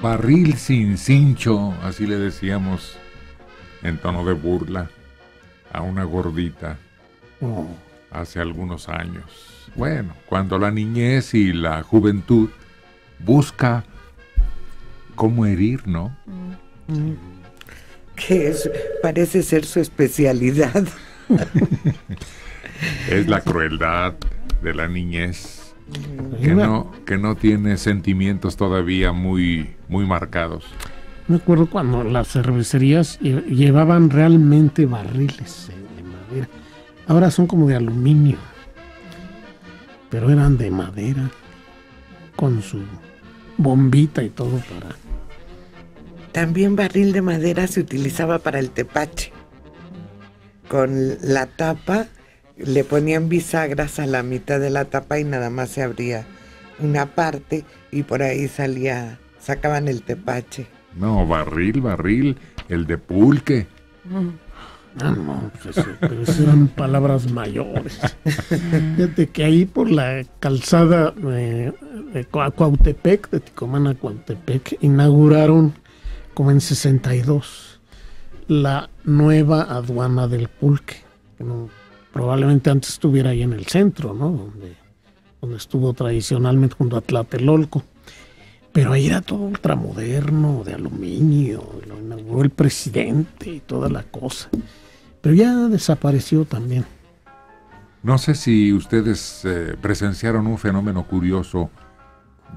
barril sin cincho, así le decíamos en tono de burla a una gordita hace algunos años. Bueno, cuando la niñez y la juventud busca cómo herir, ¿no? Que parece ser su especialidad. Es la crueldad de la niñez, que no tiene sentimientos todavía muy marcados. Me acuerdo cuando las cervecerías llevaban realmente barriles de madera. Ahora son como de aluminio, pero eran de madera, con su bombita y todo para... También barril de madera se utilizaba para el tepache. Con la tapa le ponían bisagras a la mitad de la tapa y nada más se abría una parte y por ahí sacaban el tepache. No, barril, el de pulque. No, pues pero esas eran palabras mayores. Fíjate que ahí por la calzada de Cuautepec, de Ticomán a Cuautepec, inauguraron como en 62 la nueva aduana del pulque. Probablemente antes estuviera ahí en el centro, ¿no? Donde estuvo tradicionalmente junto a Tlatelolco. Pero ahí era todo ultramoderno, de aluminio, lo inauguró el presidente y toda la cosa. Pero ya desapareció también. No sé si ustedes presenciaron un fenómeno curioso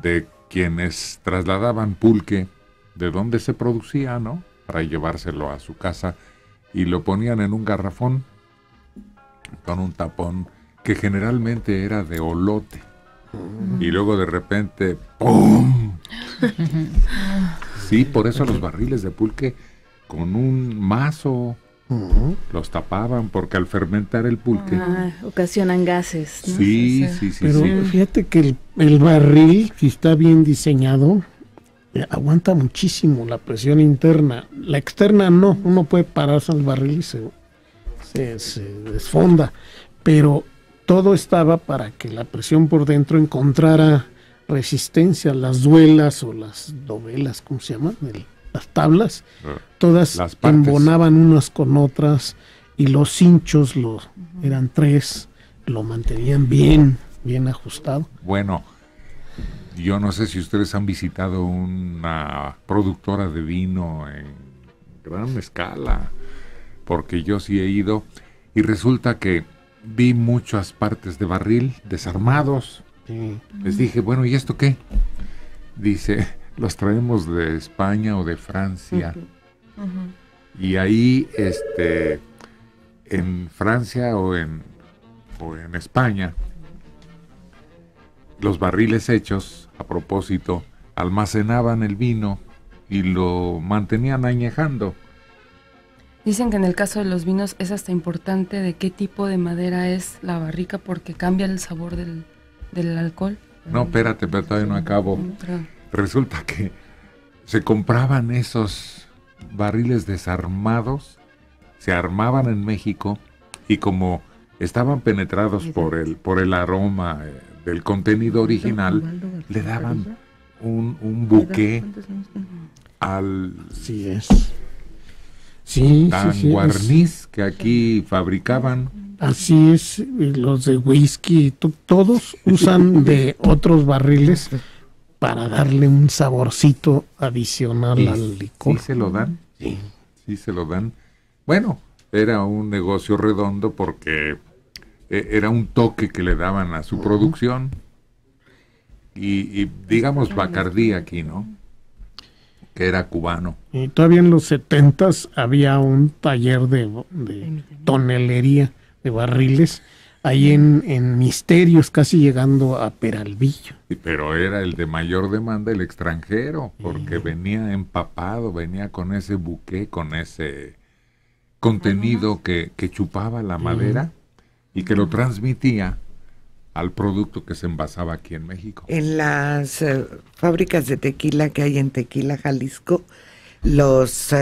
de quienes trasladaban pulque de donde se producía, ¿no? Para llevárselo a su casa y lo ponían en un garrafón con un tapón que generalmente era de olote. Y luego de repente ¡pum! Sí, por eso los barriles de pulque con un mazo los tapaban, porque al fermentar el pulque ocasionan gases, ¿no? Sí. Pero fíjate que el barril, si está bien diseñado, aguanta muchísimo la presión interna. La externa no, uno puede pararse al barril y se desfonda, pero todo estaba para que la presión por dentro encontrara resistencia. Las duelas o las dovelas, ¿cómo se llaman? Las tablas, todas embonaban unas con otras, y los cinchos eran 3, lo mantenían bien ajustado. Bueno, yo no sé si ustedes han visitado una productora de vino en gran escala, porque yo sí he ido, y resulta que vi muchas partes de barril desarmados. Les dije, bueno, ¿y esto qué? Dice, los traemos de España o de Francia. Y ahí, en Francia o en España, los barriles hechos, a propósito, almacenaban el vino y lo mantenían añejando. Dicen que en el caso de los vinos es hasta importante de qué tipo de madera es la barrica, porque cambia el sabor del alcohol. No, espérate, pero todavía no acabo. Resulta que se compraban esos barriles desarmados, se armaban en México, y como estaban penetrados por el aroma del contenido original, le daban un buque al... Sí es. Sí, guarniz que aquí fabricaban. Así es, los de whisky, todos usan de otros barriles para darle un saborcito adicional al licor. ¿Sí se lo dan? Sí se lo dan. Bueno, era un negocio redondo porque era un toque que le daban a su producción. Y digamos Bacardí aquí, ¿no? Que era cubano. Y todavía en los 70s había un taller de tonelería de barriles ahí en Misterios, casi llegando a Peralvillo. Pero era el de mayor demanda, el extranjero, porque venía empapado, venía con ese buque, con ese contenido que chupaba la madera y que lo transmitía al producto que se envasaba aquí en México. En las fábricas de tequila que hay en Tequila, Jalisco, los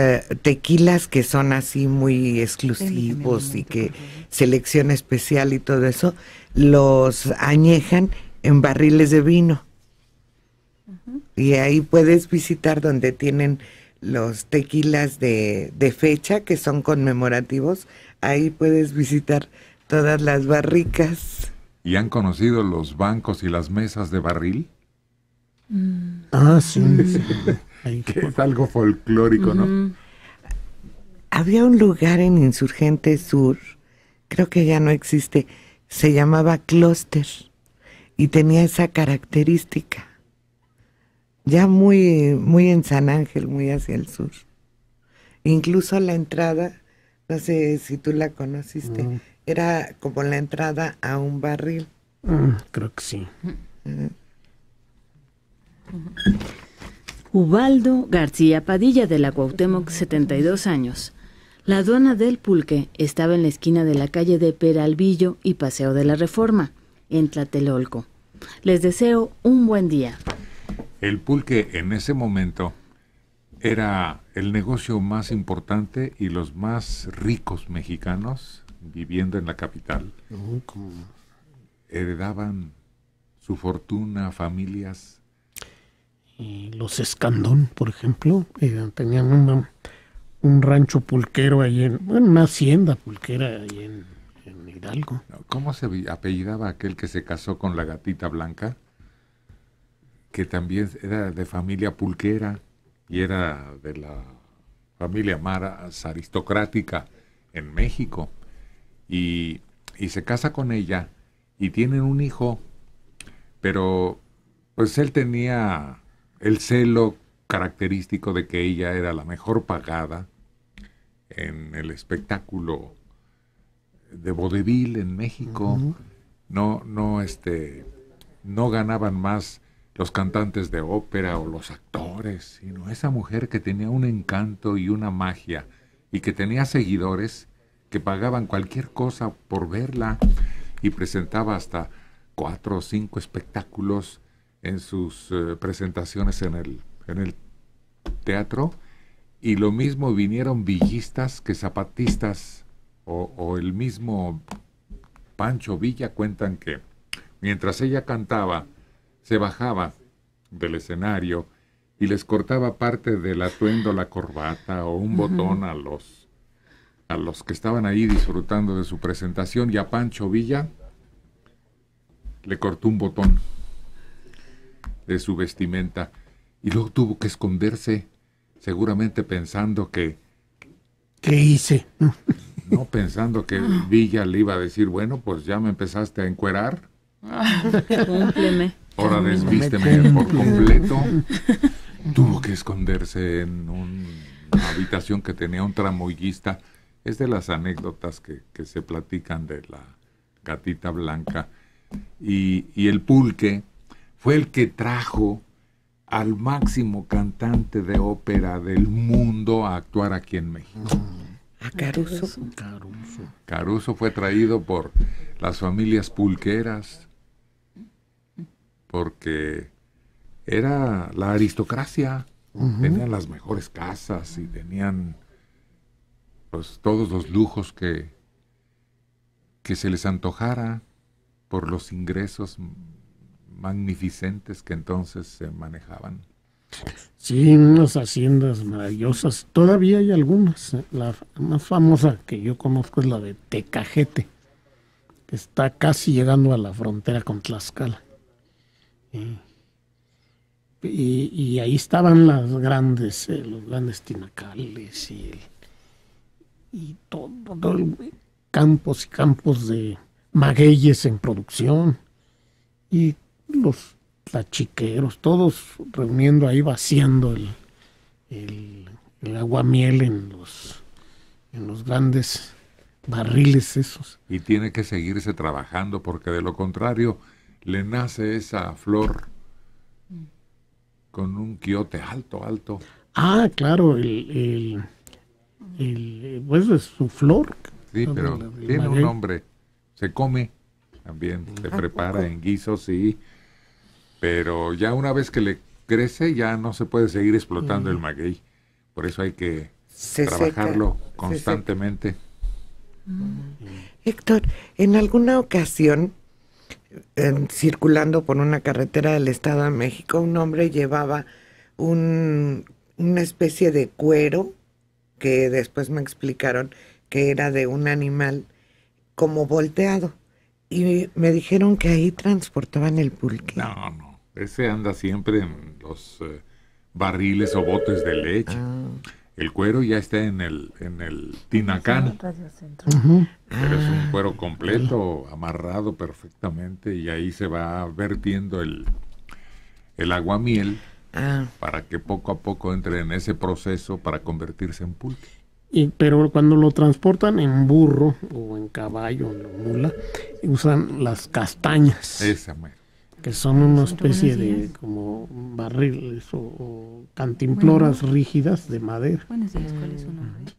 tequilas que son así muy exclusivos y que selección especial y todo eso, los añejan en barriles de vino. Y ahí puedes visitar donde tienen los tequilas de fecha, que son conmemorativos. Ahí puedes visitar todas las barricas. ¿Y han conocido los bancos y las mesas de barril? Ah, sí. Que es algo folclórico, ¿no? Había un lugar en Insurgente Sur, creo que ya no existe, se llamaba Clúster y tenía esa característica. Ya muy, muy en San Ángel, muy hacia el sur. Incluso la entrada, no sé si tú la conociste, era como la entrada a un barril. Creo que sí. Ubaldo García Padilla de la Cuauhtémoc, 72 años. La aduana del Pulque estaba en la esquina de la calle de Peralvillo y Paseo de la Reforma, en Tlatelolco. Les deseo un buen día. El pulque en ese momento era el negocio más importante y los más ricos mexicanos viviendo en la capital heredaban su fortuna a familias. Los Escandón, por ejemplo, tenían un rancho pulquero ahí una hacienda pulquera ahí en Hidalgo. ¿Cómo se apellidaba aquel que se casó con la gatita blanca? Que también era de familia pulquera y era de la familia más aristocrática en México. Y se casa con ella y tienen un hijo, pero pues él tenía el celo característico de que ella era la mejor pagada en el espectáculo de vodevil en México. No ganaban más los cantantes de ópera o los actores, sino esa mujer que tenía un encanto y una magia y que tenía seguidores que pagaban cualquier cosa por verla y presentaba hasta 4 o 5 espectáculos en sus presentaciones en el teatro, y lo mismo vinieron villistas que zapatistas o el mismo Pancho Villa. Cuentan que mientras ella cantaba se bajaba del escenario y les cortaba parte del atuendo, la corbata o un botón a los que estaban ahí disfrutando de su presentación, y a Pancho Villa le cortó un botón de su vestimenta y luego tuvo que esconderse, seguramente pensando que... ¿Qué hice? No, pensando que Villa le iba a decir, bueno, pues ya me empezaste a encuerar. Cúmpleme. Ahora desvísteme por completo. Tuvo que esconderse en una habitación que tenía un tramoyista. Es de las anécdotas que se platican de la gatita blanca. Y el pulque fue el que trajo al máximo cantante de ópera del mundo a actuar aquí en México. A Caruso. Caruso fue traído por las familias pulqueras porque era la aristocracia. Tenían las mejores casas y tenían pues todos los lujos que se les antojara por los ingresos magnificentes que entonces se manejaban. Sí, unas haciendas maravillosas. Todavía hay algunas. La más famosa que yo conozco es la de Tecajete, que está casi llegando a la frontera con Tlaxcala. Y ahí estaban las grandes, los grandes tinacales y todo campos y campos de magueyes en producción, y los tlachiqueros, todos reuniendo ahí, vaciando el aguamiel en los grandes barriles esos. Y tiene que seguirse trabajando porque de lo contrario le nace esa flor con un quiote alto. Ah, claro, pues es su flor. Sí, pero tiene un nombre. Se come también, se prepara en guisos, sí. Pero ya una vez que le crece, ya no se puede seguir explotando el maguey. Por eso hay que trabajarlo constantemente. Héctor, en alguna ocasión circulando por una carretera del Estado de México, un hombre llevaba una especie de cuero que después me explicaron que era de un animal como volteado. Y me dijeron que ahí transportaban el pulque. No, ese anda siempre en los barriles o botes de leche. El cuero ya está en el tinacán, pero es un cuero completo, amarrado perfectamente, y ahí se va vertiendo el aguamiel para que poco a poco entre en ese proceso para convertirse en pulque. Pero cuando lo transportan en burro o en caballo o en mula, usan las castañas. Esa, que son una especie de como barriles o cantimploras rígidas de madera. Buenos días, ¿cuál es su nombre?